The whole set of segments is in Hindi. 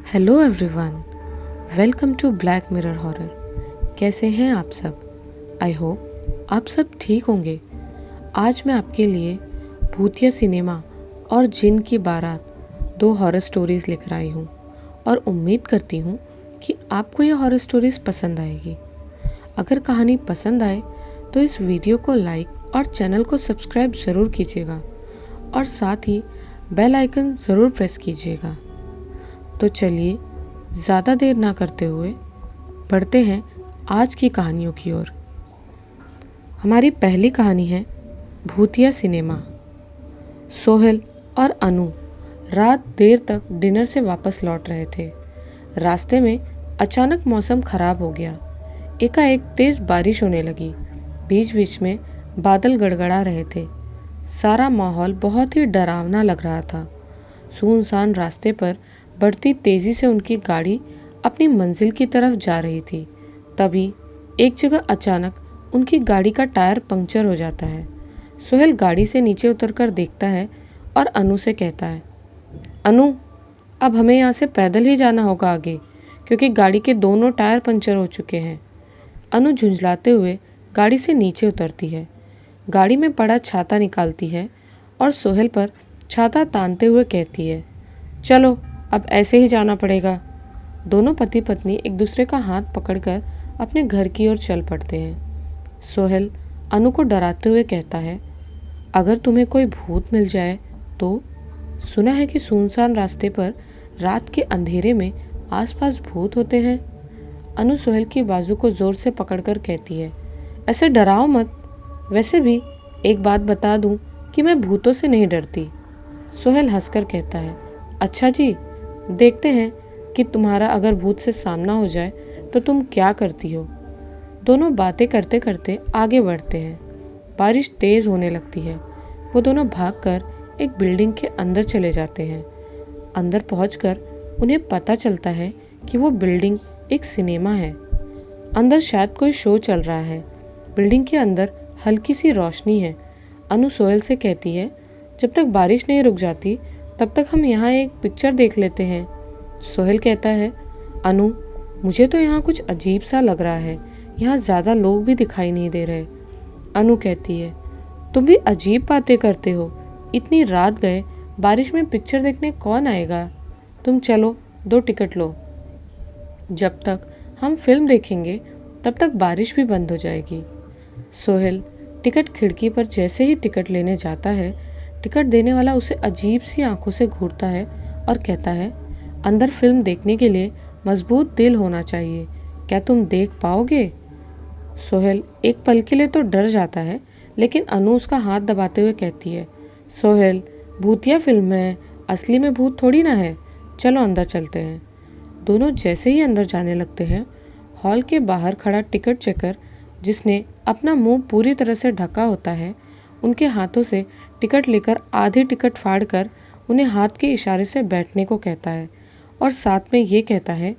Hello everyone, welcome to Black Mirror horror. कैसे हैं आप सब? आई होप आप सब ठीक होंगे। आज मैं आपके लिए भूतिया सिनेमा और जिन की बारात 2 हॉरर स्टोरीज़ लेकर आई हूँ और उम्मीद करती हूँ कि आपको ये हॉरर स्टोरीज़ पसंद आएगी। अगर कहानी पसंद आए तो इस वीडियो को लाइक और चैनल को सब्सक्राइब ज़रूर कीजिएगा और साथ ही बेल आइकन ज़रूर प्रेस कीजिएगा। तो चलिए ज़्यादा देर ना करते हुए बढ़ते हैं आज की कहानियों की ओर। हमारी पहली कहानी है भूतिया सिनेमा। सोहेल और अनु रात देर तक डिनर से वापस लौट रहे थे। रास्ते में अचानक मौसम खराब हो गया। एकाएक तेज़ बारिश होने लगी। बीच बीच में बादल गड़गड़ा रहे थे। सारा माहौल बहुत ही डरावना लग रहा था। सुनसान रास्ते पर बढ़ती तेज़ी से उनकी गाड़ी अपनी मंजिल की तरफ जा रही थी। तभी एक जगह अचानक उनकी गाड़ी का टायर पंक्चर हो जाता है। सोहेल गाड़ी से नीचे उतरकर देखता है और अनु से कहता है, अनु, अब हमें यहाँ से पैदल ही जाना होगा आगे, क्योंकि गाड़ी के दोनों टायर पंक्चर हो चुके हैं। अनु झुंझलाते हुए गाड़ी से नीचे उतरती है। गाड़ी में पड़ा छाता निकालती है और सोहेल पर छाता तानते हुए कहती है, चलो अब ऐसे ही जाना पड़ेगा। दोनों पति पत्नी एक दूसरे का हाथ पकड़कर अपने घर की ओर चल पड़ते हैं। सोहेल अनु को डराते हुए कहता है, अगर तुम्हें कोई भूत मिल जाए तो? सुना है कि सुनसान रास्ते पर रात के अंधेरे में आसपास भूत होते हैं। अनु सोहेल की बाजू को जोर से पकड़कर कहती है, ऐसे डराओ मत। वैसे भी एक बात बता दूं कि मैं भूतों से नहीं डरती। सोहेल हंसकर कहता है, अच्छा जी, देखते हैं कि तुम्हारा अगर भूत से सामना हो जाए तो तुम क्या करती हो। दोनों बातें करते करते आगे बढ़ते हैं। बारिश तेज होने लगती है। वो दोनों भागकर एक बिल्डिंग के अंदर चले जाते हैं। अंदर पहुंचकर उन्हें पता चलता है कि वो बिल्डिंग एक सिनेमा है। अंदर शायद कोई शो चल रहा है। बिल्डिंग के अंदर हल्की सी रोशनी है। अनु सोहेल से कहती है, जब तक बारिश नहीं रुक जाती तब तक हम यहाँ एक पिक्चर देख लेते हैं। सोहेल कहता है, अनु, मुझे तो यहाँ कुछ अजीब सा लग रहा है। यहाँ ज़्यादा लोग भी दिखाई नहीं दे रहे। अनु कहती है, तुम भी अजीब बातें करते हो। इतनी रात गए, बारिश में पिक्चर देखने कौन आएगा? तुम चलो 2 टिकट लो। जब तक हम फिल्म देखेंगे तब तक बारिश भी बंद हो जाएगी। सोहेल टिकट खिड़की पर जैसे ही टिकट लेने जाता है, टिकट देने वाला उसे अजीब सी आंखों से घूरता है और कहता है, अंदर फिल्म देखने के लिए मजबूत दिल होना चाहिए। क्या तुम देख पाओगे? सोहेल एक पल के लिए तो डर जाता है, लेकिन अनु उसका हाथ दबाते हुए कहती है, सोहेल, भूतिया फिल्म है, असली में भूत थोड़ी ना है। चलो अंदर चलते हैं। दोनों जैसे ही अंदर जाने लगते हैं, हॉल के बाहर खड़ा टिकट चेकर, जिसने अपना मुंह पूरी तरह से ढका होता है, उनके हाथों से टिकट लेकर आधी टिकट फाड़कर उन्हें हाथ के इशारे से बैठने को कहता है और साथ में ये कहता है,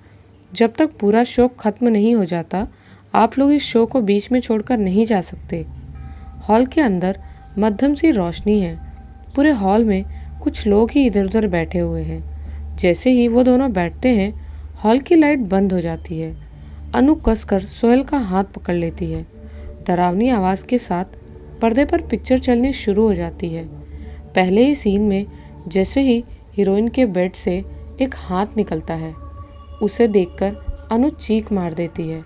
जब तक पूरा शो ख़त्म नहीं हो जाता आप लोग इस शो को बीच में छोड़कर नहीं जा सकते। हॉल के अंदर मध्यम सी रोशनी है। पूरे हॉल में कुछ लोग ही इधर उधर बैठे हुए हैं। जैसे ही वो दोनों बैठते हैं, हॉल की लाइट बंद हो जाती है। अनु कसकर सोहेल का हाथ पकड़ लेती है। डरावनी आवाज़ के साथ पर्दे पर पिक्चर चलनी शुरू हो जाती है। पहले ही सीन में जैसे ही हीरोइन के बेड से एक हाथ निकलता है, उसे देखकर अनु चीख मार देती है।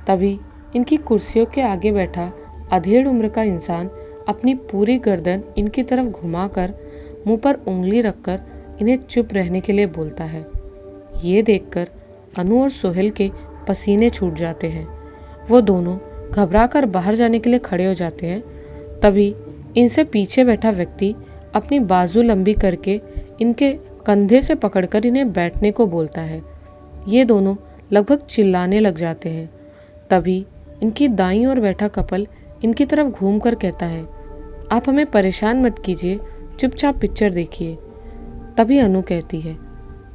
तभी इनकी कुर्सियों के आगे बैठा अधेड़ उम्र का इंसान अपनी पूरी गर्दन इनकी तरफ घुमाकर मुंह पर उंगली रखकर इन्हें चुप रहने के लिए बोलता है। ये देखकर अनु और सोहेल के पसीने छूट जाते हैं। वो दोनों घबराकर बाहर जाने के लिए खड़े हो जाते हैं। तभी इनसे पीछे बैठा व्यक्ति अपनी बाजू लंबी करके इनके कंधे से पकड़कर इन्हें बैठने को बोलता है। ये दोनों लगभग चिल्लाने लग जाते हैं। तभी इनकी दाईं ओर बैठा कपल इनकी तरफ घूमकर कहता है, आप हमें परेशान मत कीजिए, चुपचाप पिक्चर देखिए। तभी अनु कहती है,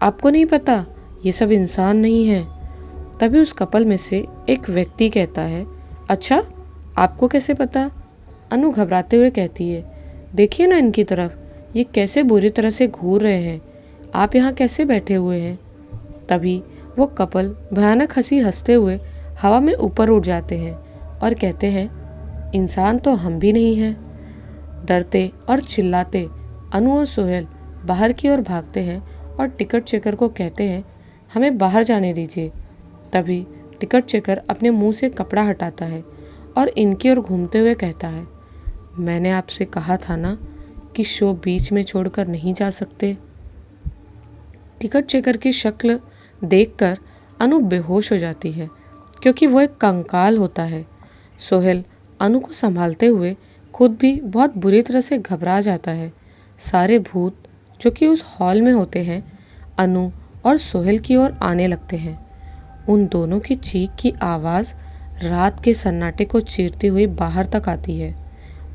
आपको नहीं पता ये सब इंसान नहीं है। तभी उस कपल में से एक व्यक्ति कहता है, अच्छा, आपको कैसे पता? अनु घबराते हुए कहती है, देखिए ना इनकी तरफ, ये कैसे बुरी तरह से घूर रहे हैं। आप यहाँ कैसे बैठे हुए हैं? तभी वो कपल भयानक हंसी हंसते हुए हवा में ऊपर उड़ जाते हैं और कहते हैं, इंसान तो हम भी नहीं हैं। डरते और चिल्लाते अनु और सोहेल बाहर की ओर भागते हैं और टिकट चेकर को कहते हैं, हमें बाहर जाने दीजिए। तभी टिकट चेकर अपने मुंह से कपड़ा हटाता है और इनकी ओर घूमते हुए कहता है, मैंने आपसे कहा था ना कि शो बीच में छोड़कर नहीं जा सकते। टिकट चेकर की शक्ल देखकर अनु बेहोश हो जाती है क्योंकि वो एक कंकाल होता है। सोहेल अनु को संभालते हुए खुद भी बहुत बुरी तरह से घबरा जाता है। सारे भूत जो कि उस हॉल में होते हैं अनु और सोहेल की ओर आने लगते हैं। उन दोनों की चीख की आवाज़ रात के सन्नाटे को चीरती हुई बाहर तक आती है,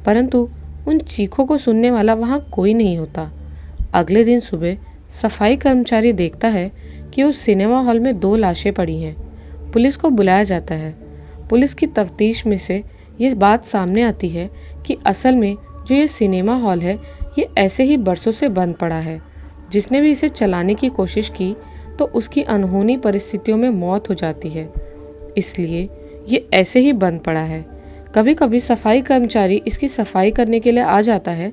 परंतु उन चीखों को सुनने वाला वहाँ कोई नहीं होता। अगले दिन सुबह सफाई कर्मचारी देखता है कि उस सिनेमा हॉल में 2 लाशें पड़ी हैं। पुलिस को बुलाया जाता है। पुलिस की तफ्तीश में से ये बात सामने आती है कि असल में जो ये सिनेमा हॉल है ये ऐसे ही बरसों से बंद पड़ा है। जिसने भी इसे चलाने की कोशिश की तो उसकी अनहोनी परिस्थितियों में मौत हो जाती है, इसलिए ये ऐसे ही बंद पड़ा है। कभी कभी सफाई कर्मचारी इसकी सफाई करने के लिए आ जाता है,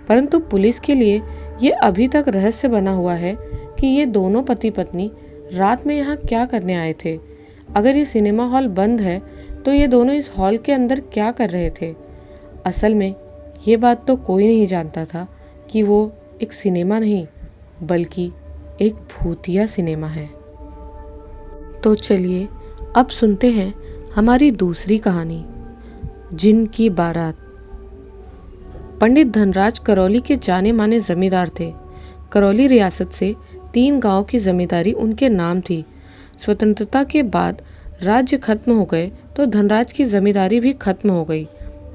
परंतु पुलिस के लिए ये अभी तक रहस्य बना हुआ है कि ये दोनों पति पत्नी रात में यहाँ क्या करने आए थे। अगर ये सिनेमा हॉल बंद है तो ये दोनों इस हॉल के अंदर क्या कर रहे थे। असल में ये बात तो कोई नहीं जानता था कि वो एक सिनेमा नहीं बल्कि एक भूतिया सिनेमा है। तो चलिए अब सुनते हैं हमारी दूसरी कहानी, जिन की बारात। पंडित धनराज करौली के जाने माने जमींदार थे। करौली रियासत से 3 गांव की जमींदारी उनके नाम थी। स्वतंत्रता के बाद राज्य खत्म हो गए तो धनराज की जमींदारी भी खत्म हो गई,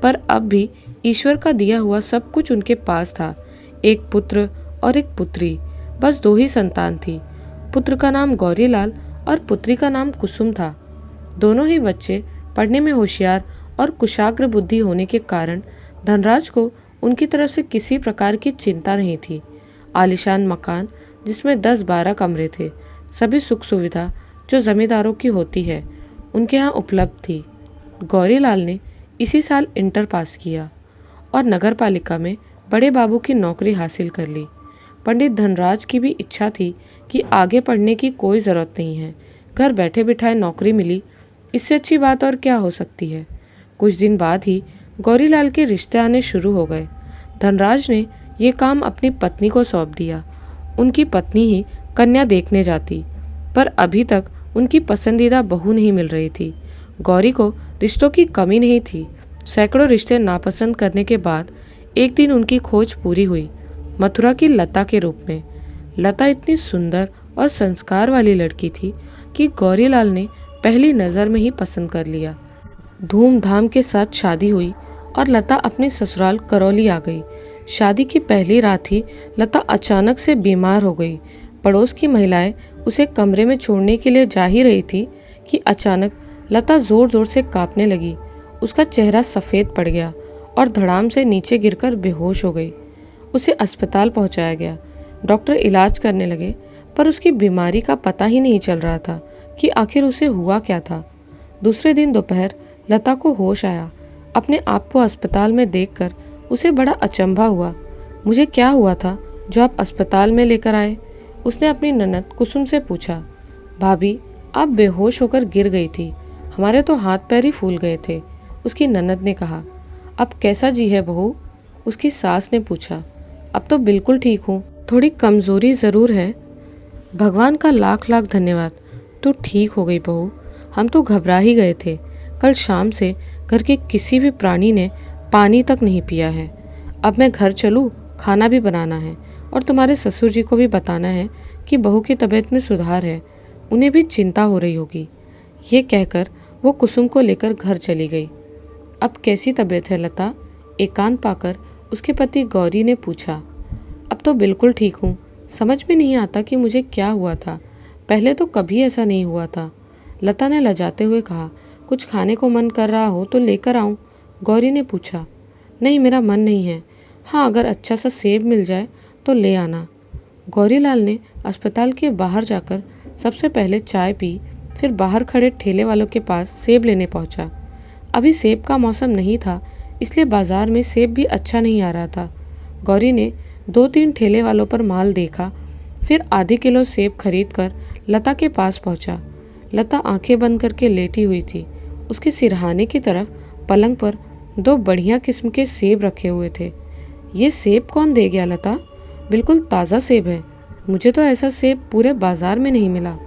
पर अब भी ईश्वर का दिया हुआ सब कुछ उनके पास था। एक पुत्र और एक पुत्री, बस 2 ही संतान थी। पुत्र का नाम गौरीलाल और पुत्री का नाम कुसुम था। दोनों ही बच्चे पढ़ने में होशियार और कुशाग्र बुद्धि होने के कारण धनराज को उनकी तरफ से किसी प्रकार की चिंता नहीं थी। आलीशान मकान जिसमें 10-12 कमरे थे, सभी सुख सुविधा जो जमींदारों की होती है उनके यहाँ उपलब्ध थी। गौरीलाल ने इसी साल इंटर पास किया और नगर पालिका में बड़े बाबू की नौकरी हासिल कर ली। पंडित धनराज की भी इच्छा थी कि आगे पढ़ने की कोई ज़रूरत नहीं है, घर बैठे बिठाए नौकरी मिली, इससे अच्छी बात और क्या हो सकती है। कुछ दिन बाद ही गौरीलाल के रिश्ते आने शुरू हो गए। धनराज ने ये काम अपनी पत्नी को सौंप दिया। उनकी पत्नी ही कन्या देखने जाती, पर अभी तक उनकी पसंदीदा बहू नहीं मिल रही थी। गौरी को रिश्तों की कमी नहीं थी। सैकड़ों रिश्ते नापसंद करने के बाद एक दिन उनकी खोज पूरी हुई, मथुरा की लता के रूप में। लता इतनी सुंदर और संस्कार वाली लड़की थी कि गौरीलाल ने पहली नज़र में ही पसंद कर लिया। धूमधाम के साथ शादी हुई और लता अपने ससुराल करौली आ गई। शादी की पहली रात ही लता अचानक से बीमार हो गई। पड़ोस की महिलाएं उसे कमरे में छोड़ने के लिए जा ही रही थी कि अचानक लता जोर जोर से कांपने लगी। उसका चेहरा सफ़ेद पड़ गया और धड़ाम से नीचे गिरकर बेहोश हो गई। उसे अस्पताल पहुंचाया गया। डॉक्टर इलाज करने लगे, पर उसकी बीमारी का पता ही नहीं चल रहा था कि आखिर उसे हुआ क्या था। दूसरे दिन दोपहर लता को होश आया। अपने आप को अस्पताल में देखकर उसे बड़ा अचंभा हुआ। मुझे क्या हुआ था जो आप अस्पताल में लेकर आए? उसने अपनी ननद कुसुम से पूछा। भाभी, आप बेहोश होकर गिर गई थी, हमारे तो हाथ पैर ही फूल गए थे, उसकी ननद ने कहा। अब कैसा जी है बहू? उसकी सास ने पूछा। अब तो बिल्कुल ठीक हूँ, थोड़ी कमज़ोरी ज़रूर है। भगवान का लाख लाख धन्यवाद, तो ठीक हो गई बहू। हम तो घबरा ही गए थे। कल शाम से घर के किसी भी प्राणी ने पानी तक नहीं पिया है। अब मैं घर चलूँ, खाना भी बनाना है और तुम्हारे ससुर जी को भी बताना है कि बहू की तबीयत में सुधार है, उन्हें भी चिंता हो रही होगी। ये कहकर वो कुसुम को लेकर घर चली गई। अब कैसी तबीयत है लता? एकांत पाकर उसके पति गौरी ने पूछा। अब तो बिल्कुल ठीक हूँ, समझ में नहीं आता कि मुझे क्या हुआ था, पहले तो कभी ऐसा नहीं हुआ था, लता ने लजाते हुए कहा। कुछ खाने को मन कर रहा हो तो लेकर आऊँ? गौरी ने पूछा। नहीं, मेरा मन नहीं है। हाँ, अगर अच्छा सा सेब मिल जाए तो ले आना। गौरीलाल ने अस्पताल के बाहर जाकर सबसे पहले चाय पी, फिर बाहर खड़े ठेले वालों के पास सेब लेने पहुंचा। अभी सेब का मौसम नहीं था, इसलिए बाजार में सेब भी अच्छा नहीं आ रहा था। गौरी ने 2-3 ठेले वालों पर माल देखा, फिर आधी किलो सेब खरीद कर लता के पास पहुंचा। लता आंखें बंद करके लेटी हुई थी। उसके सिरहाने की तरफ पलंग पर 2 बढ़िया किस्म के सेब रखे हुए थे। ये सेब कौन दे गया लता? बिल्कुल ताज़ा सेब है। मुझे तो ऐसा सेब पूरे बाजार में नहीं मिला।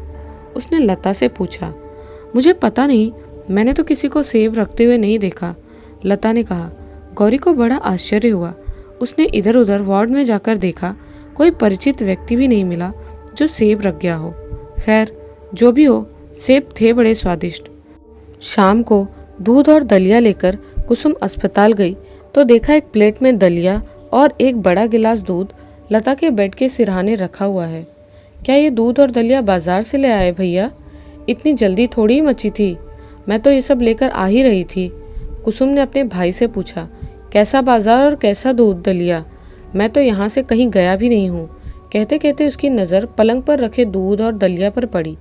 उसने लता से पूछा। मुझे पता नहीं, मैंने तो किसी को सेब रखते हुए नहीं देखा, लता ने कहा। गौरी को बड़ा आश्चर्य हुआ। उसने इधर उधर वार्ड में जाकर देखा, कोई परिचित व्यक्ति भी नहीं मिला जो सेब रख गया हो। खैर, जो भी हो, सेब थे बड़े स्वादिष्ट। शाम को दूध और दलिया लेकर कुसुम अस्पताल गई तो देखा एक प्लेट में दलिया और एक बड़ा गिलास दूध लता के बेड के सिरहाने रखा हुआ है। क्या ये दूध और दलिया बाजार से ले आए भैया? इतनी जल्दी थोड़ी ही मची थी, मैं तो ये सब लेकर आ ही रही थी। कुसुम ने अपने भाई से पूछा। कैसा बाजार और कैसा दूध दलिया? मैं तो यहाँ से कहीं गया भी नहीं हूँ। कहते कहते उसकी नज़र पलंग पर रखे दूध और दलिया पर पड़ी।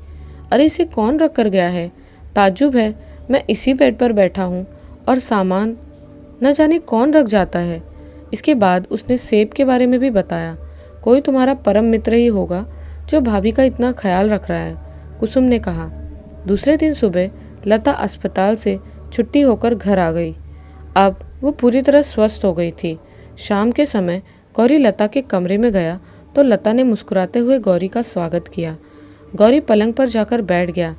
अरे इसे कौन रख कर गया है? ताज्जुब है, मैं इसी बेड पर बैठा हूँ और सामान न जाने कौन रख जाता है। इसके बाद उसने सेब के बारे में भी बताया। कोई तुम्हारा परम मित्र ही होगा जो भाभी का इतना ख्याल रख रहा है, कुसुम ने कहा। दूसरे दिन सुबह लता अस्पताल से छुट्टी होकर घर आ गई। अब वो पूरी तरह स्वस्थ हो गई थी। शाम के समय गौरी लता के कमरे में गया तो लता ने मुस्कुराते हुए गौरी का स्वागत किया। गौरी पलंग पर जाकर बैठ गया।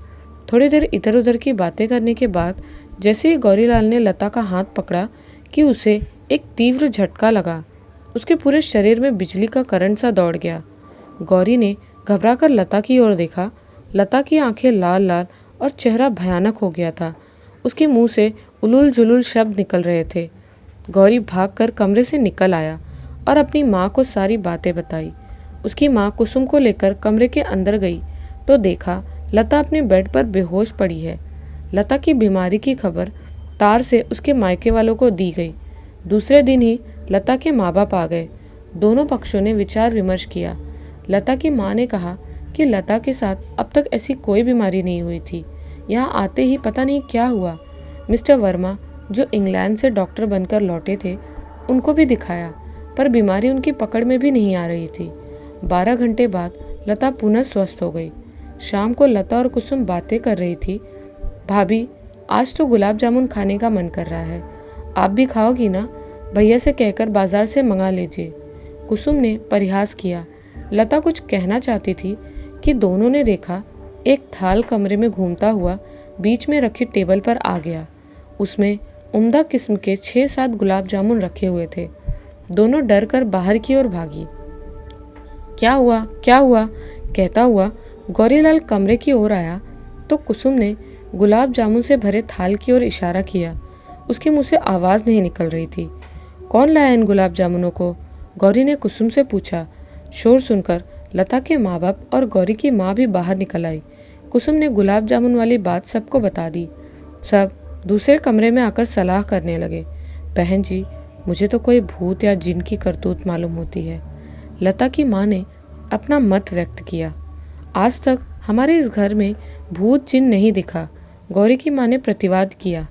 थोड़ी देर इधर उधर की बातें करने के बाद जैसे ही गौरीलाल ने लता का हाथ पकड़ा कि उसे एक तीव्र झटका लगा। उसके पूरे शरीर में बिजली का करंट सा दौड़ गया। गौरी ने घबराकर लता की ओर देखा। लता की आंखें लाल लाल और चेहरा भयानक हो गया था। उसके मुंह से उलूल जुलूल शब्द निकल रहे थे। गौरी भागकर कमरे से निकल आया और अपनी माँ को सारी बातें बताई। उसकी माँ कुसुम को लेकर कमरे के अंदर गई तो देखा लता अपने बेड पर बेहोश पड़ी है। लता की बीमारी की खबर तार से उसके मायके वालों को दी गई। दूसरे दिन ही लता के माँ बाप आ गए। दोनों पक्षों ने विचार विमर्श किया। लता की माँ ने कहा कि लता के साथ अब तक ऐसी कोई बीमारी नहीं हुई थी। यहाँ आते ही पता नहीं क्या हुआ। मिस्टर वर्मा जो इंग्लैंड से डॉक्टर बनकर लौटे थे, उनको भी दिखाया, पर बीमारी उनकी पकड़ में भी नहीं आ रही थी। 12 घंटे बाद लता पुनः स्वस्थ हो गई। शाम को लता और कुसुम बातें कर रही थी। भाभी, आज तो गुलाब जामुन खाने का मन कर रहा है, आप भी खाओगी ना? भैया से कहकर बाजार से मंगा लीजिए। कुसुम ने परिहास किया। लता कुछ कहना चाहती थी कि दोनों ने देखा एक थाल कमरे में घूमता हुआ बीच में रखी टेबल पर आ गया। उसमें उम्दा किस्म के 6-7 गुलाब जामुन रखे हुए थे। दोनों डर कर बाहर की ओर भागी। क्या हुआ, क्या हुआ? कहता हुआ गौरीलाल कमरे की ओर आया तो कुसुम ने गुलाब जामुन से भरे थाल की ओर इशारा किया। उसके मुंह से आवाज़ नहीं निकल रही थी। कौन लाया इन गुलाब जामुनों को? गौरी ने कुसुम से पूछा। शोर सुनकर लता के माँ बाप और गौरी की माँ भी बाहर निकल आई। कुसुम ने गुलाब जामुन वाली बात सबको बता दी। सब दूसरे कमरे में आकर सलाह करने लगे। बहन जी, मुझे तो कोई भूत या जिन की करतूत मालूम होती है। लता की माँ ने अपना मत व्यक्त किया। आज तक हमारे इस घर में भूत जिन नहीं दिखा, गौरी की माँ ने प्रतिवाद किया।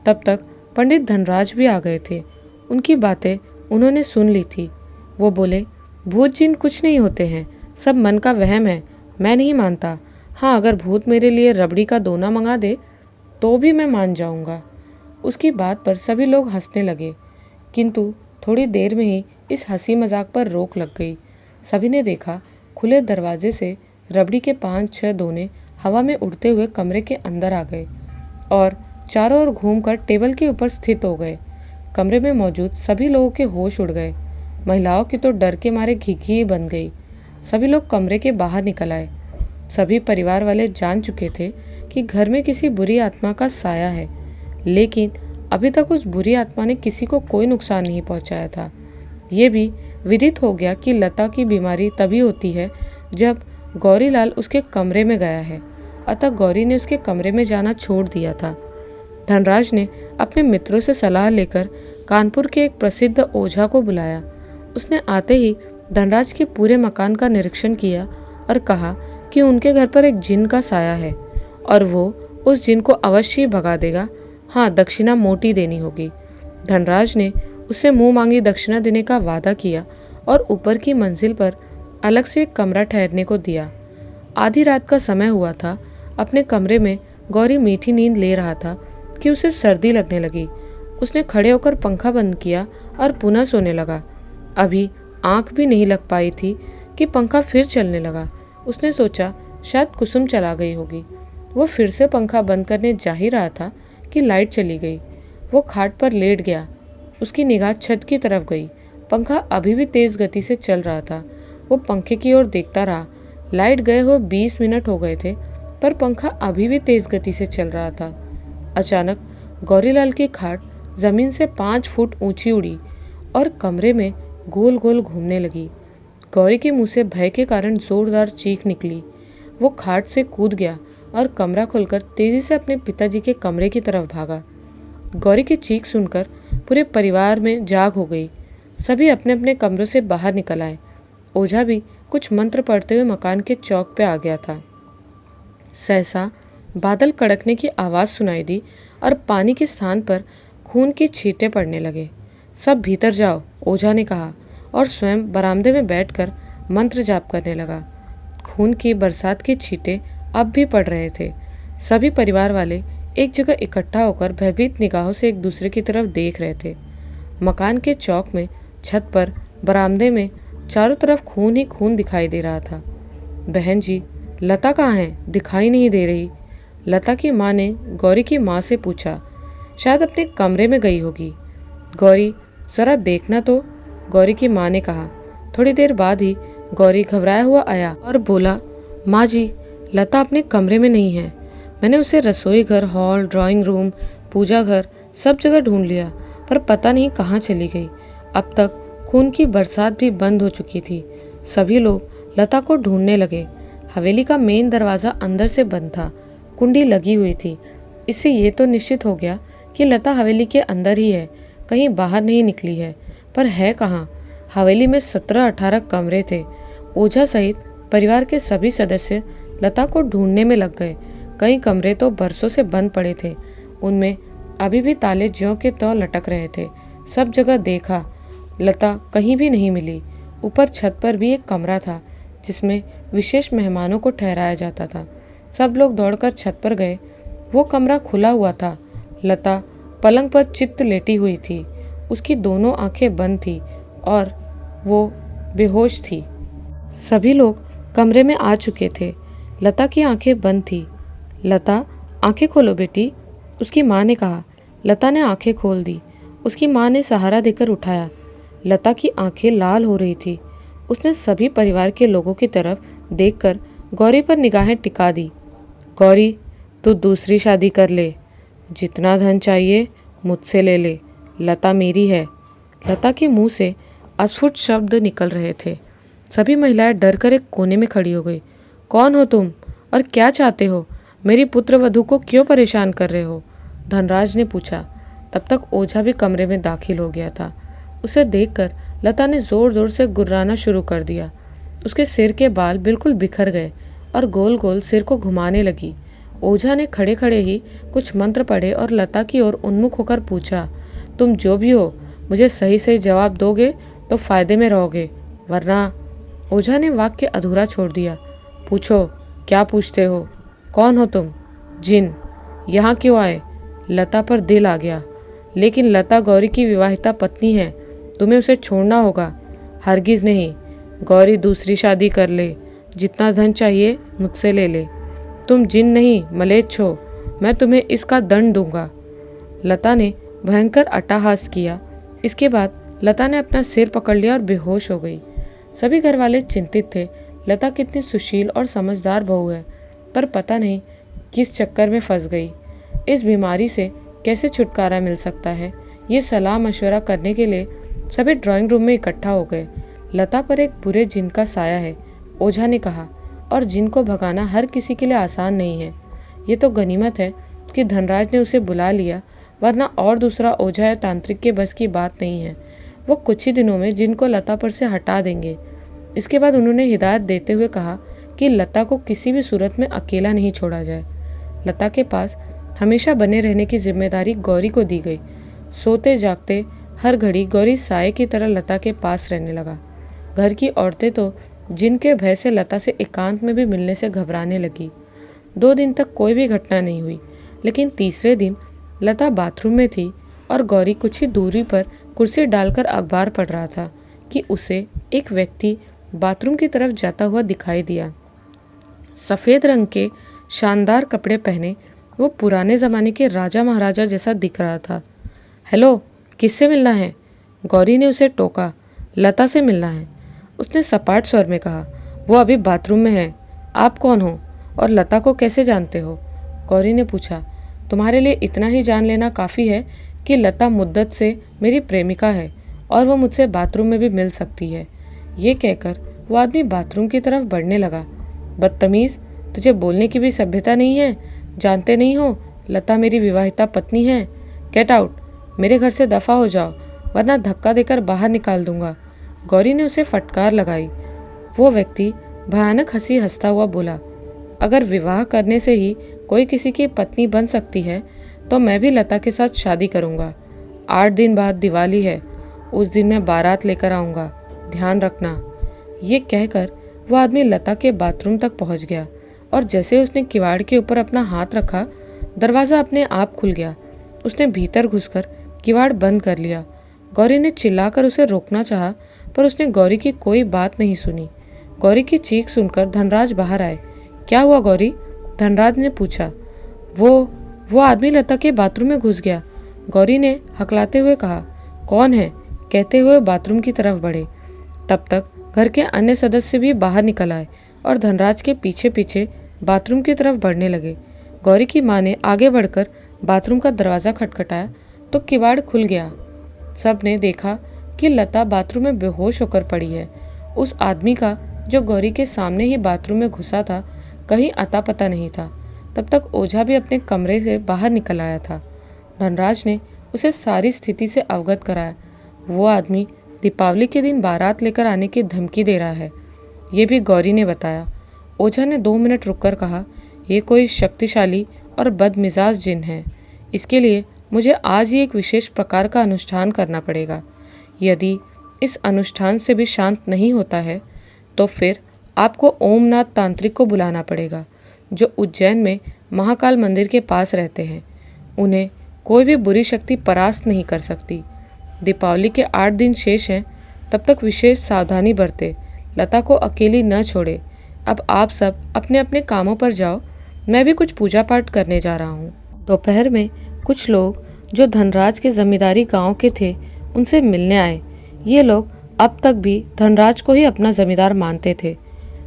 तब तक पंडित धनराज भी आ गए थे। उनकी बातें उन्होंने सुन ली थी। वो बोले, भूत जिन कुछ नहीं होते हैं, सब मन का वहम है। मैं नहीं मानता। हाँ, अगर भूत मेरे लिए रबड़ी का दोना मंगा दे तो भी मैं मान जाऊंगा। उसकी बात पर सभी लोग हंसने लगे, किंतु थोड़ी देर में ही इस हंसी मजाक पर रोक लग गई। सभी ने देखा खुले दरवाजे से रबड़ी के 5-6 दोने हवा में उड़ते हुए कमरे के अंदर आ गए और चारों ओर घूमकर टेबल के ऊपर स्थित हो गए। कमरे में मौजूद सभी लोगों के होश उड़ गए। महिलाओं की तो डर के मारे घिघी बन गई। सभी लोग कमरे के बाहर निकल आए। सभी परिवार वाले जान चुके थे कि घर में किसी बुरी आत्मा का साया है, लेकिन अभी तक उस बुरी आत्मा ने किसी को कोई नुकसान नहीं पहुंचाया था। ये भी विदित हो गया कि लता की बीमारी तभी होती है जब गौरीलाल उसके कमरे में गया है, अतः गौरी ने उसके कमरे में जाना छोड़ दिया था। धनराज ने अपने मित्रों से सलाह लेकर कानपुर के एक प्रसिद्ध ओझा को बुलाया। उसने आते ही धनराज के पूरे मकान का निरीक्षण किया और कहा कि उनके घर पर एक जिन का साया है और वो उस जिन को अवश्य ही भगा देगा। हाँ, दक्षिणा मोटी देनी होगी। धनराज ने उसे मुंह मांगी दक्षिणा देने का वादा किया और ऊपर की मंजिल पर अलग से एक कमरा ठहरने को दिया। आधी रात का समय हुआ था। अपने कमरे में गौरी मीठी नींद ले रहा था कि उसे सर्दी लगने लगी। उसने खड़े होकर पंखा बंद किया और पुनः सोने लगा। अभी आंख भी नहीं लग पाई थी कि पंखा फिर चलने लगा। उसने सोचा शायद कुसुम चला गई होगी। वो फिर से पंखा बंद करने जा ही रहा था कि लाइट चली गई। वो खाट पर लेट गया। उसकी निगाह छत की तरफ गई। पंखा अभी भी तेज गति से चल रहा था। वो पंखे की ओर देखता रहा। लाइट गए हुए 20 मिनट हो गए थे, पर पंखा अभी भी तेज गति से चल रहा था। अचानक गौरीलाल की खाट जमीन से 5 फुट ऊंची उड़ी और कमरे में गोल गोल घूमने लगी। गौरी के मुंह से भय के कारण जोरदार चीख निकली। वो खाट से कूद गया और कमरा खोलकर तेजी से अपने पिताजी के कमरे की तरफ भागा। गौरी की चीख सुनकर पूरे परिवार में जाग हो गई। सभी अपने अपने कमरों से बाहर निकल आए। ओझा भी कुछ मंत्र पढ़ते हुए मकान के चौक पे आ गया था। सहसा बादल कड़कने की आवाज़ सुनाई दी और पानी के स्थान पर खून की छींटे पड़ने लगे। सब भीतर जाओ, ओझा ने कहा और स्वयं बरामदे में बैठकर मंत्र जाप करने लगा। खून की बरसात की छींटे अब भी पड़ रहे थे। सभी परिवार वाले एक जगह इकट्ठा होकर भयभीत निगाहों से एक दूसरे की तरफ देख रहे थे। मकान के चौक में, छत पर, बरामदे में चारों तरफ खून ही खून दिखाई दे रहा था। बहन जी, लता कहाँ है? दिखाई नहीं दे रही। लता की माँ ने गौरी की माँ से पूछा। शायद अपने कमरे में गई होगी। गौरी, जरा देखना तो, गौरी की माँ ने कहा। थोड़ी देर बाद ही गौरी घबराया हुआ आया और बोला, माँ जी, लता अपने कमरे में नहीं है। मैंने उसे रसोई घर, हॉल, ड्राइंग रूम, पूजा घर सब जगह ढूंढ लिया, पर पता नहीं कहाँ चली गई। अब तक खून की बरसात भी बंद हो चुकी थी। सभी लोग लता को ढूंढने लगे। हवेली का मेन दरवाज़ा अंदर से बंद था। कुंडी लगी हुई थी। इससे ये तो निश्चित हो गया कि लता हवेली के अंदर ही है, कहीं बाहर नहीं निकली है। पर है कहाँ? हवेली में 17-18 कमरे थे। ओझा सहित परिवार के सभी सदस्य लता को ढूंढने में लग गए। कई कमरे तो बरसों से बंद पड़े थे। उनमें अभी भी ताले ज्यों के त्यों लटक रहे थे। सब जगह देखा, लता कहीं भी नहीं मिली। ऊपर छत पर भी एक कमरा था जिसमें विशेष मेहमानों को ठहराया जाता था। सब लोग दौड़कर छत पर गए। वो कमरा खुला हुआ था। लता पलंग पर चित्त लेटी हुई थी। उसकी दोनों आंखें बंद थी और वो बेहोश थी। सभी लोग कमरे में आ चुके थे। लता की आंखें बंद थी। लता, आंखें खोलो बेटी, उसकी माँ ने कहा। लता ने आंखें खोल दी। उसकी माँ ने सहारा देकर उठाया। लता की आंखें लाल हो रही थी। उसने सभी परिवार के लोगों की तरफ देखकर गौरी पर निगाहें टिका दी। गौरी, तू दूसरी शादी कर ले। जितना धन चाहिए मुझसे ले ले। लता मेरी है। लता के मुंह से अस्फुट शब्द निकल रहे थे। सभी महिलाएं डर कर एक कोने में खड़ी हो गई। कौन हो तुम और क्या चाहते हो? मेरी पुत्र वधू को क्यों परेशान कर रहे हो? धनराज ने पूछा। तब तक ओझा भी कमरे में दाखिल हो गया था। उसे देखकर लता ने जोर जोर से गुर्राना शुरू कर दिया। उसके सिर के बाल बिल्कुल बिखर गए और गोल गोल सिर को घुमाने लगी। ओझा ने खड़े खड़े ही कुछ मंत्र पढ़े और लता की ओर उन्मुख होकर पूछा, तुम जो भी हो, मुझे सही सही जवाब दोगे तो फायदे में रहोगे, वरना। ओझा ने वाक्य अधूरा छोड़ दिया। पूछो, क्या पूछते हो? कौन हो तुम? जिन। यहाँ क्यों आए? लता पर दिल आ गया। लेकिन लता गौरी की विवाहिता पत्नी है, तुम्हें उसे छोड़ना होगा। हरगिज नहीं। गौरी दूसरी शादी कर ले। जितना धन चाहिए मुझसे ले ले। तुम जिन नहीं मलेच्छ हो। मैं तुम्हें इसका दंड दूंगा। लता ने भयंकर अट्टहास किया। इसके बाद लता ने अपना सिर पकड़ लिया और बेहोश हो गई। सभी घर वाले चिंतित थे। लता कितनी सुशील और समझदार बहू है, पर पता नहीं किस चक्कर में फंस गई। इस बीमारी से कैसे छुटकारा मिल सकता है, ये सलाह मशवरा करने के लिए सभी ड्राइंग रूम में इकट्ठा हो गए। लता पर एक बुरे जिन का साया है, ओझा ने कहा, और जिन को भगाना हर किसी के लिए आसान नहीं है। ये तो गनीमत है कि धनराज ने उसे बुला लिया, वरना और दूसरा ओझा या तांत्रिक के बस की बात नहीं है। वो कुछ ही दिनों में जिन को लता पर से हटा देंगे। इसके बाद उन्होंने हिदायत देते हुए कहा कि लता को किसी भी सूरत में अकेला नहीं छोड़ा जाए। लता के पास हमेशा बने रहने की जिम्मेदारी गौरी को दी गई। सोते जागते हर घड़ी गौरी साये की तरह लता के पास रहने लगा। घर की औरतें तो जिनके भय से लता से एकांत में भी मिलने से घबराने लगी। 2 दिन तक कोई भी घटना नहीं हुई, लेकिन तीसरे दिन लता बाथरूम में थी और गौरी कुछ ही दूरी पर कुर्सी डालकर अखबार पढ़ रहा था कि उसे एक व्यक्ति बाथरूम की तरफ जाता हुआ दिखाई दिया। सफ़ेद रंग के शानदार कपड़े पहने वो पुराने ज़माने के राजा महाराजा जैसा दिख रहा था। हेलो, किससे मिलना है? गौरी ने उसे टोका। लता से मिलना है, उसने सपाट स्वर में कहा। वो अभी बाथरूम में है। आप कौन हो और लता को कैसे जानते हो? गौरी ने पूछा। तुम्हारे लिए इतना ही जान लेना काफ़ी है कि लता मुद्दत से मेरी प्रेमिका है और वो मुझसे बाथरूम में भी मिल सकती है। ये कहकर वो आदमी बाथरूम की तरफ बढ़ने लगा। बदतमीज़, तुझे बोलने की भी सभ्यता नहीं है? जानते नहीं हो लता मेरी विवाहिता पत्नी है? गेट आउट, मेरे घर से दफ़ा हो जाओ, वरना धक्का देकर बाहर निकाल दूंगा। गौरी ने उसे फटकार लगाई। वो व्यक्ति भयानक हंसी हंसता हुआ बोला, अगर विवाह करने से ही कोई किसी की पत्नी बन सकती है तो मैं भी लता के साथ शादी करूंगा। 8 दिन बाद दिवाली है, उस दिन मैं बारात लेकर आऊँगा, ध्यान रखना। ये कहकर वो आदमी लता के बाथरूम तक पहुँच गया और जैसे उसने किवाड़ के ऊपर अपना हाथ रखा, दरवाज़ा अपने आप खुल गया। उसने भीतर घुसकर किवाड़ बंद कर लिया। गौरी ने चिल्लाकर उसे रोकना चाहा, पर उसने गौरी की कोई बात नहीं सुनी। गौरी की चीख सुनकर धनराज बाहर आए। क्या हुआ गौरी? धनराज ने पूछा। वो आदमी लता के बाथरूम में घुस गया, गौरी ने हकलाते हुए कहा। कौन है? कहते हुए बाथरूम की तरफ बढ़े। तब तक घर के अन्य सदस्य भी बाहर निकल आए और धनराज के पीछे पीछे बाथरूम की तरफ बढ़ने लगे। गौरी की माँ ने आगे बढ़कर बाथरूम का दरवाज़ा खटखटाया तो किवाड़ खुल गया। सब ने देखा कि लता बाथरूम में बेहोश होकर पड़ी है। उस आदमी का जो गौरी के सामने ही बाथरूम में घुसा था कहीं अता पता नहीं था। तब तक ओझा भी अपने कमरे से बाहर निकल आया था। धनराज ने उसे सारी स्थिति से अवगत कराया। वो आदमी दीपावली के दिन बारात लेकर आने की धमकी दे रहा है, ये भी गौरी ने बताया। ओझा ने 2 मिनट रुककर कहा, ये कोई शक्तिशाली और बदमिजाज जिन है। इसके लिए मुझे आज ही एक विशेष प्रकार का अनुष्ठान करना पड़ेगा। यदि इस अनुष्ठान से भी शांत नहीं होता है तो फिर आपको ओमनाथ तांत्रिक को बुलाना पड़ेगा, जो उज्जैन में महाकाल मंदिर के पास रहते हैं। उन्हें कोई भी बुरी शक्ति परास्त नहीं कर सकती। दीपावली के 8 दिन शेष हैं, तब तक विशेष सावधानी बरते, लता को अकेली न छोड़े। अब आप सब अपने अपने कामों पर जाओ, मैं भी कुछ पूजा पाठ करने जा रहा हूँ। दोपहर में कुछ लोग जो धनराज के जमींदारी गांव के थे उनसे मिलने आए। ये लोग अब तक भी धनराज को ही अपना जमींदार मानते थे।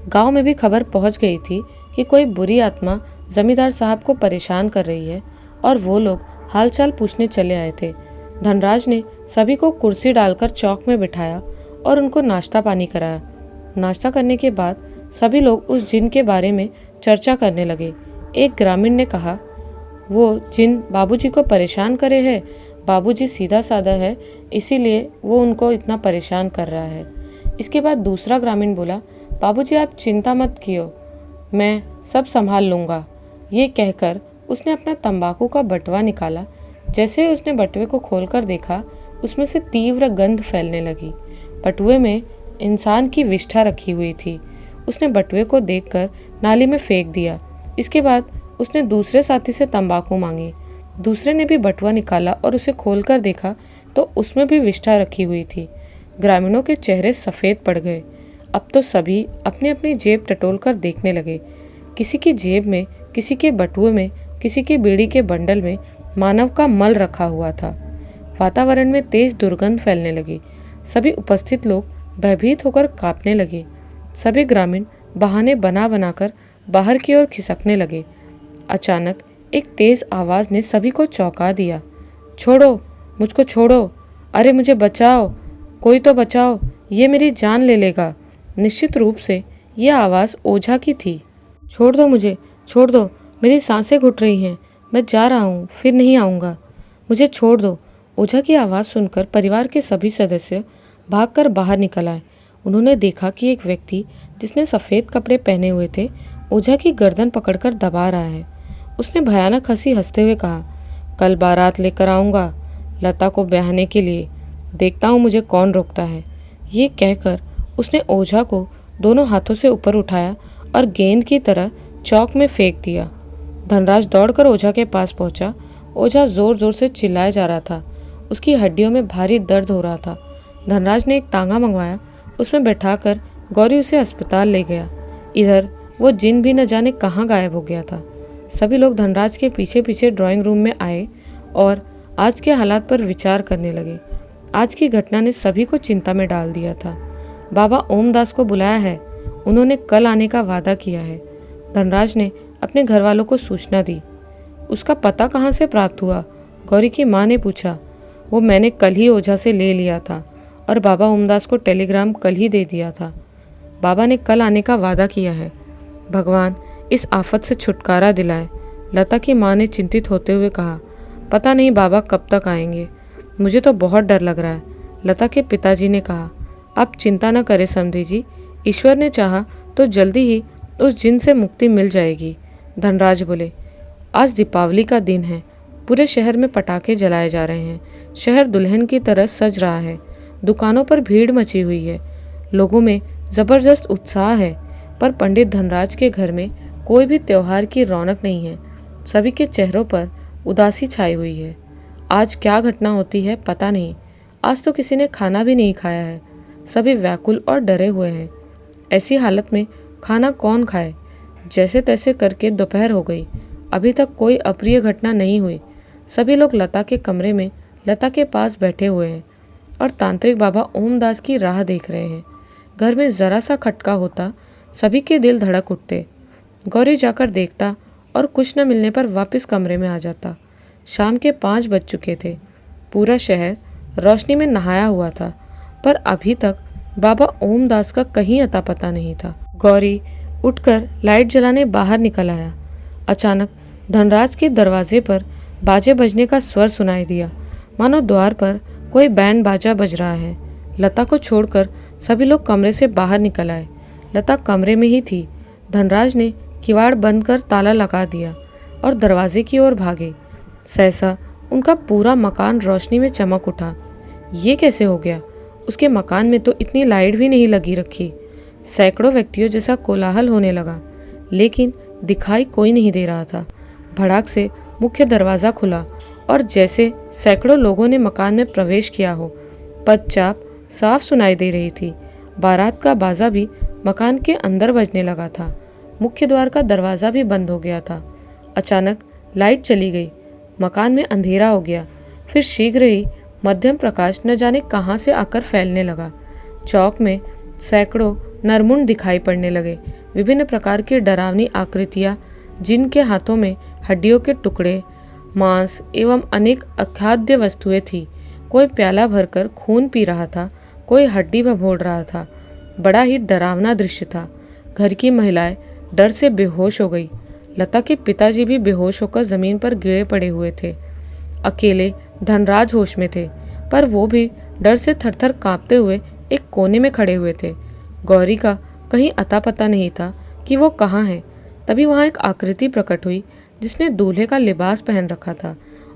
गांव में भी खबर पहुंच गई थी कि कोई बुरी आत्मा जमींदार साहब को परेशान कर रही है और वो लोग हालचाल पूछने चले आए थे। धनराज ने सभी को कुर्सी डालकर चौक में बिठाया और उनको नाश्ता पानी कराया। नाश्ता करने के बाद सभी लोग उस जिन के बारे में चर्चा करने लगे। एक ग्रामीण ने कहा, वो जिन बाबूजी को परेशान करे है। बाबूजी सीधा साधा है, इसीलिए वो उनको इतना परेशान कर रहा है। इसके बाद दूसरा ग्रामीण बोला, बाबूजी आप चिंता मत कियो, मैं सब संभाल लूँगा। ये कहकर उसने अपना तंबाकू का बटुआ निकाला। जैसे ही उसने बटुए को खोलकर देखा, उसमें से तीव्र गंध फैलने लगी। बटुए में इंसान की विष्ठा रखी हुई थी। उसने बटुए को देखकर नाली में फेंक दिया। इसके बाद उसने दूसरे साथी से तंबाकू मांगी। दूसरे ने भी बटुआ निकाला और उसे खोलकर देखा तो उसमें भी विष्ठा रखी हुई थी। ग्रामीणों के चेहरे सफ़ेद पड़ गए। अब तो सभी अपनी अपनी जेब टटोलकर देखने लगे। किसी की जेब में, किसी के बटुए में, किसी की बीड़ी के बंडल में मानव का मल रखा हुआ था। वातावरण में तेज दुर्गंध फैलने लगी। सभी उपस्थित लोग भयभीत होकर कांपने लगे। सभी ग्रामीण बहाने बना बनाकर बाहर की ओर खिसकने लगे। अचानक एक तेज आवाज़ ने सभी को चौंका दिया। छोड़ो, मुझको छोड़ो, अरे मुझे बचाओ, कोई तो बचाओ, ये मेरी जान ले लेगा। निश्चित रूप से यह आवाज़ ओझा की थी। छोड़ दो मुझे, छोड़ दो, मेरी सांसें घुट रही हैं, मैं जा रहा हूँ, फिर नहीं आऊँगा, मुझे छोड़ दो। ओझा की आवाज़ सुनकर परिवार के सभी सदस्य भागकर बाहर निकल आए। उन्होंने देखा कि एक व्यक्ति जिसने सफ़ेद कपड़े पहने हुए थे, ओझा की गर्दन पकड़कर दबा रहा है। उसने भयानक हंसते हुए कहा, कल बारात लेकर आऊँगा लता को ब्याहने के लिए, देखता हूँ मुझे कौन रोकता है। ये कहकर उसने ओझा को दोनों हाथों से ऊपर उठाया और गेंद की तरह चौक में फेंक दिया। धनराज दौड़कर ओझा के पास पहुंचा। ओझा जोर जोर से चिल्लाया जा रहा था। उसकी हड्डियों में भारी दर्द हो रहा था। धनराज ने एक तांगा मंगवाया, उसमें बैठाकर गौरी उसे अस्पताल ले गया। इधर वो जिन भी न जाने कहाँ गायब हो गया था। सभी लोग धनराज के पीछे पीछे ड्राइंग रूम में आए और आज के हालात पर विचार करने लगे। आज की घटना ने सभी को चिंता में डाल दिया था। बाबा ओमदास को बुलाया है, उन्होंने कल आने का वादा किया है। धनराज ने अपने घर वालों को सूचना दी। उसका पता कहाँ से प्राप्त हुआ? गौरी की माँ ने पूछा। वो मैंने कल ही ओझा से ले लिया था और बाबा ओमदास को टेलीग्राम कल ही दे दिया था। बाबा ने कल आने का वादा किया है। भगवान इस आफत से छुटकारा दिलाए। लता की माँ ने चिंतित होते हुए कहा, पता नहीं बाबा कब तक आएंगे, मुझे तो बहुत डर लग रहा है। लता के पिताजी ने कहा, आप चिंता न करें समधी जी, ईश्वर ने चाहा तो जल्दी ही उस जिन से मुक्ति मिल जाएगी। धनराज बोले, आज दीपावली का दिन है, पूरे शहर में पटाखे जलाए जा रहे हैं। शहर दुल्हन की तरह सज रहा है। दुकानों पर भीड़ मची हुई है। लोगों में जबरदस्त उत्साह है, पर पंडित धनराज के घर में कोई भी त्योहार की रौनक नहीं है। सभी के चेहरों पर उदासी छाई हुई है। आज क्या घटना होती है पता नहीं। आज तो किसी ने खाना भी नहीं खाया है। सभी व्याकुल और डरे हुए हैं। ऐसी हालत में खाना कौन खाए? जैसे तैसे करके दोपहर हो गई, अभी तक कोई अप्रिय घटना नहीं हुई। सभी लोग लता के कमरे में लता के पास बैठे हुए हैं और तांत्रिक बाबा ओमदास की राह देख रहे हैं। घर में जरा सा खटका होता, सभी के दिल धड़क उठते। गौरी जाकर देखता और कुछ न मिलने पर वापस कमरे में आ जाता। शाम के 5 बज चुके थे। पूरा शहर रोशनी में नहाया हुआ था, पर अभी तक बाबा ओमदास का कहीं अता पता नहीं था। गौरी उठकर लाइट जलाने बाहर निकल आया। अचानक धनराज के दरवाजे पर बाजे बजने का स्वर सुनाई दिया, मानो द्वार पर कोई बैंड बाजा बज रहा है। लता को छोड़कर सभी लोग कमरे से बाहर निकल आए। लता कमरे में ही थी। धनराज ने किवाड़ बंद कर ताला लगा दिया और दरवाजे की ओर भागे। सहसा उनका पूरा मकान रोशनी में चमक उठा। ये कैसे हो गया? उसके मकान में तो इतनी लाइट भी नहीं लगी रखी। सैकड़ों व्यक्तियों जैसा कोलाहल होने लगा, लेकिन दिखाई कोई नहीं दे रहा था। भड़ाक से मुख्य दरवाज़ा खुला और जैसे सैकड़ों लोगों ने मकान में प्रवेश किया हो, पदचाप साफ सुनाई दे रही थी। बारात का बाजा भी मकान के अंदर बजने लगा था। मुख्य द्वार का दरवाज़ा भी बंद हो गया था। अचानक लाइट चली गई। मकान में अंधेरा हो गया। फिर शीघ्र ही मध्यम प्रकाश न जाने कहाँ से आकर फैलने लगा। चौक में सैकड़ों नरमुंड दिखाई पड़ने लगे। विभिन्न प्रकार की डरावनी आकृतियाँ, जिनके हाथों में हड्डियों के टुकड़े, मांस एवं अनेक अखाद्य वस्तुएं थी। कोई प्याला भरकर खून पी रहा था, कोई हड्डी भभोड़ रहा था। बड़ा ही डरावना दृश्य था। घर की महिलाएं डर से बेहोश हो गई। लता के पिताजी भी बेहोश होकर जमीन पर गिरे पड़े हुए थे। अकेले धनराज होश में थे, पर वो भी डर से थरथर कांपते हुए एक कोने में खड़े हुए थे। गौरी का कहीं अता पता नहीं था कि वो कहाँ है। तभी वहाँ एक आकृति प्रकट हुई, जिसने दूल्हे का लिबास पहन रखा था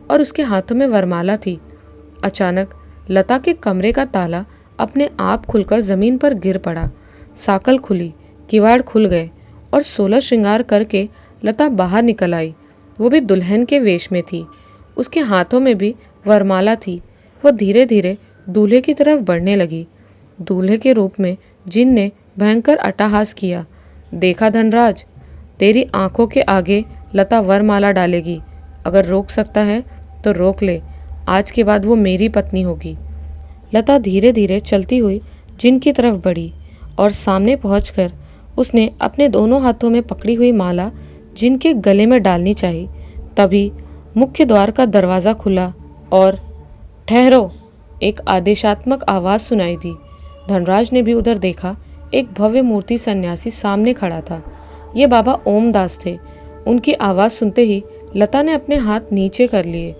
और उसके हाथों में वरमाला थी। अचानक लता के कमरे का ताला अपने आप खुलकर जमीन पर गिर पड़ा। साकल खुली, किवाड़ खुल गए और 16 श्रृंगार करके लता बाहर निकल आई। वो भी दुल्हन के वेश में थी। उसके हाथों में भी वरमाला थी। वो धीरे धीरे दूल्हे की तरफ बढ़ने लगी। दूल्हे के रूप में जिन ने भयंकर अट्टहास किया। देखा धनराज, तेरी आंखों के आगे लता वरमाला डालेगी। अगर रोक सकता है तो रोक ले। आज के बाद वो मेरी पत्नी होगी। लता धीरे धीरे चलती हुई जिन की तरफ बढ़ी और सामने पहुंचकर उसने अपने दोनों हाथों में पकड़ी हुई माला जिन के गले में डालनी चाहिए। तभी मुख्य द्वार का दरवाज़ा खुला और ठहरो, एक आदेशात्मक आवाज़ सुनाई दी। धनराज ने भी उधर देखा। एक भव्य मूर्ति सन्यासी सामने खड़ा था। ये बाबा ओमदास थे। उनकी आवाज़ सुनते ही लता ने अपने हाथ नीचे कर लिए।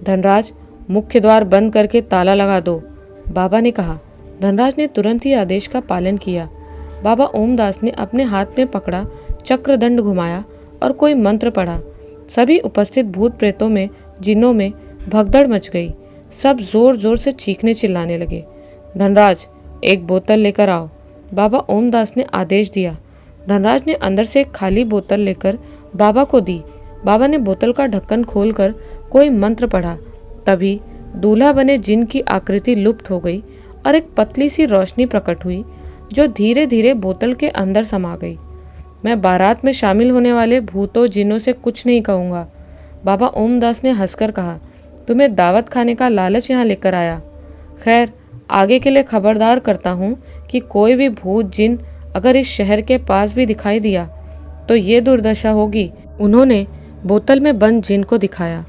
धनराज, मुख्य द्वार बंद करके ताला लगा दो, बाबा ने कहा। धनराज ने तुरंत ही आदेश का पालन किया। बाबा ओमदास ने अपने हाथ में पकड़ा चक्रदंड घुमाया और कोई मंत्र पढ़ा। सभी उपस्थित भूत प्रेतों में, जिन्नों में भगदड़ मच गई। सब जोर जोर से चीखने चिल्लाने लगे। धनराज, एक बोतल लेकर आओ, बाबा ओमदास ने आदेश दिया। धनराज ने अंदर से एक खाली बोतल लेकर बाबा को दी। बाबा ने बोतल का ढक्कन खोलकर कोई मंत्र पढ़ा। तभी दूल्हा बने जिन की आकृति लुप्त हो गई और एक पतली सी रोशनी प्रकट हुई जो धीरे धीरे बोतल के अंदर समा गई। मैं बारात में शामिल होने वाले भूतों जिनों से कुछ नहीं कहूँगा, बाबा ओमदास ने हंसकर कहा। तुम्हें दावत खाने का लालच यहाँ लेकर आया। खैर, आगे के लिए खबरदार करता हूँ कि कोई भी भूत जिन अगर इस शहर के पास भी दिखाई दिया तो ये दुर्दशा होगी। उन्होंने बोतल में बंद जिन को दिखाया।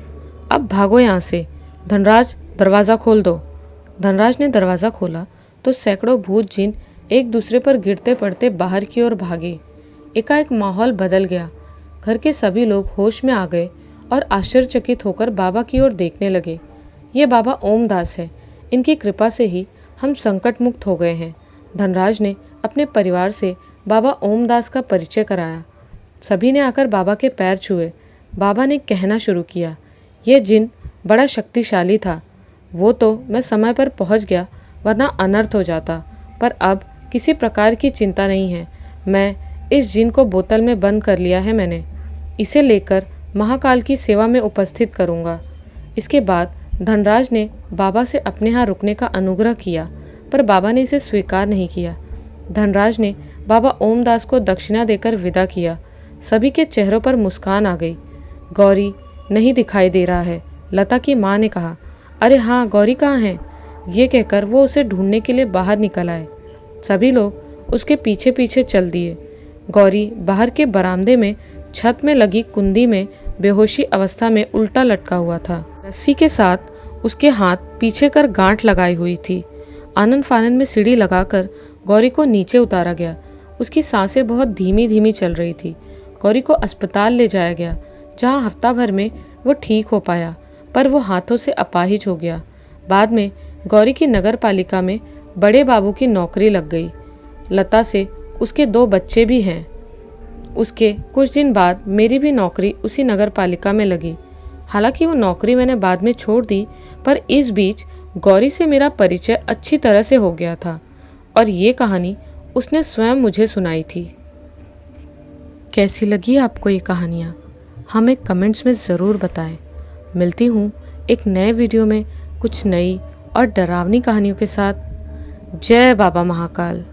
अब भागो यहाँ से। धनराज, दरवाज़ा खोल दो। धनराज ने दरवाज़ा खोला तो सैकड़ों भूत जिन एक दूसरे पर गिरते पड़ते बाहर की ओर भागे। एकाएक माहौल बदल गया। घर के सभी लोग होश में आ गए और आश्चर्यचकित होकर बाबा की ओर देखने लगे। ये बाबा ओमदास है, इनकी कृपा से ही हम संकट मुक्त हो गए हैं। धनराज ने अपने परिवार से बाबा ओमदास का परिचय कराया। सभी ने आकर बाबा के पैर छुए। बाबा ने कहना शुरू किया, यह जिन बड़ा शक्तिशाली था। वो तो मैं समय पर पहुंच गया, वरना अनर्थ हो जाता। पर अब किसी प्रकार की चिंता नहीं है। मैं इस जिन को बोतल में बंद कर लिया है। मैंने इसे लेकर महाकाल की सेवा में उपस्थित करूंगा। इसके बाद धनराज ने बाबा से अपने यहाँ रुकने का अनुग्रह किया, पर बाबा ने इसे स्वीकार नहीं किया। धनराज ने बाबा ओमदास को दक्षिणा देकर विदा किया। सभी के चेहरों पर मुस्कान आ गई। गौरी नहीं दिखाई दे रहा है, लता की माँ ने कहा। अरे हाँ, गौरी कहाँ है? ये कहकर वो उसे ढूंढने के लिए बाहर निकल आए। सभी लोग उसके पीछे पीछे चल दिए। गौरी बाहर के बरामदे में छत में लगी कुंडी में बेहोशी अवस्था में उल्टा लटका हुआ था। रस्सी के साथ उसके हाथ पीछे कर गांठ लगाई हुई थी। आनन फानन में सीढ़ी लगाकर गौरी को नीचे उतारा गया। उसकी सांसें बहुत धीमी धीमी चल रही थी। गौरी को अस्पताल ले जाया गया, जहां हफ्ता भर में वो ठीक हो पाया, पर वो हाथों से अपाहिज हो गया। बाद में गौरी की नगर पालिका में बड़े बाबू की नौकरी लग गई। लता से उसके 2 बच्चे भी हैं। उसके कुछ दिन बाद मेरी भी नौकरी उसी नगर पालिका में लगी। हालांकि वो नौकरी मैंने बाद में छोड़ दी, पर इस बीच गौरी से मेरा परिचय अच्छी तरह से हो गया था और ये कहानी उसने स्वयं मुझे सुनाई थी। कैसी लगी आपको ये कहानियाँ? हमें कमेंट्स में ज़रूर बताएं। मिलती हूँ एक नए वीडियो में कुछ नई और डरावनी कहानियों के साथ। जय बाबा महाकाल।